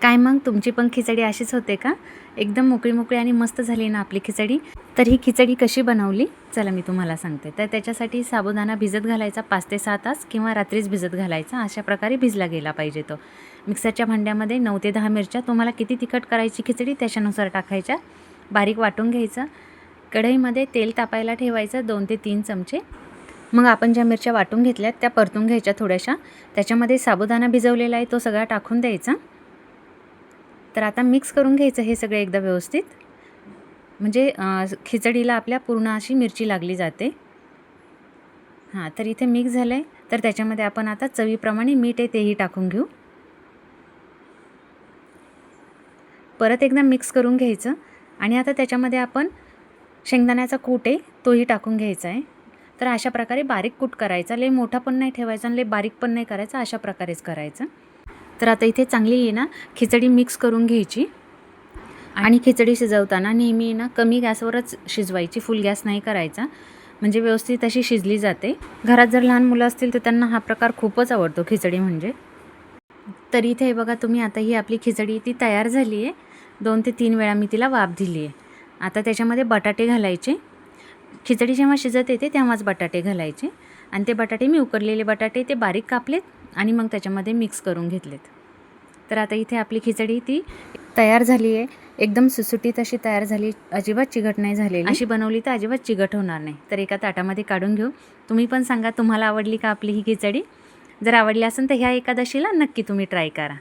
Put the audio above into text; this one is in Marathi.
काय मग तुमची पण खिचडी अशीच होते का? एकदम मोकळी मोकळी आणि मस्त झाली ना आपली खिचडी. तर ही खिचडी कशी बनवली चला मी तुम्हाला सांगते. तर त्याच्यासाठी साबुदाणा भिजत घालायचा 5 ते 6 तास किंवा रात्रीच भिजत घालायचा. अशा प्रकारे भिजला गेला पाहिजे तो. मिक्सरच्या भांड्यामध्ये 9 ते 10 मिरच्या, तुम्हाला किती तिखट करायची खिचडी त्याच्यानुसार टाकायच्या. बारीक वाटून घ्यायचं. कढईमध्ये तेल तापायला ठेवायचं 2 ते 3 चमचे. मग आपण ज्या मिरच्या वाटून घेतल्यात त्या परतून घ्यायच्या थोड्याशा. त्याच्यामध्ये साबुदाणा भिजवलेला आहे तो सगळा टाकून द्यायचा. तर आता मिक्स करून घ्यायचं हे सगळं एकदा व्यवस्थित, म्हणजे खिचडीला आपल्या पूर्ण अशी मिरची लागली जाते. हां, तर इथे मिक्स झालं आहे. तर त्याच्यामध्ये आपण आता चवीप्रमाणे मीठ आहे तेही टाकून घेऊ. परत एकदा मिक्स करून घ्यायचं आणि आता त्याच्यामध्ये आपण शेंगदाण्याचा कूट आहे तोही टाकून घ्यायचा आहे. तर अशा प्रकारे बारीक कूट करायचा. लय मोठा पण नाही ठेवायचा आणि लय बारीक पण नाही करायचा, अशा प्रकारेच करायचं. तर आता इथे चांगली आहे ना खिचडी मिक्स करून घ्यायची. आणि खिचडी शिजवताना नेहमी ना कमी गॅसवरच शिजवायची, फुल गॅस नाही करायचा, म्हणजे व्यवस्थित अशी शिजली जाते. घरात जर लहान मुलं असतील तर त्यांना हा प्रकार खूपच आवडतो खिचडी म्हणजे. तर इथे बघा तुम्ही, आता ही आपली खिचडी ती तयार झाली आहे. 2 ते 3 वेळा मी तिला वाफ दिली आहे. आता त्याच्यामध्ये बटाटे घालायचे. खिचडी जेव्हा शिजत येते तेव्हाच बटाटे घालायचे आणि ते बटाटे मी उकडलेले बटाटे ते बारीक कापलेत आणि मग त्याच्यामध्ये मिक्स करून घेतलेत. तर आता इथे आपली खिचडी ती तयार झाली आहे. एकदम सुसुटीत अशी तयार झाली, अजिबात चिकट नाही झालेली. अशी बनवली तर अजिबात चिकट होणार नाही. तर एका ताटामध्ये काढून घेऊ. तुम्ही पण सांगा तुम्हाला आवडली का आपली ही खिचडी. जर आवडली असेल तर ह्या एकादशीला नक्की तुम्ही ट्राय करा.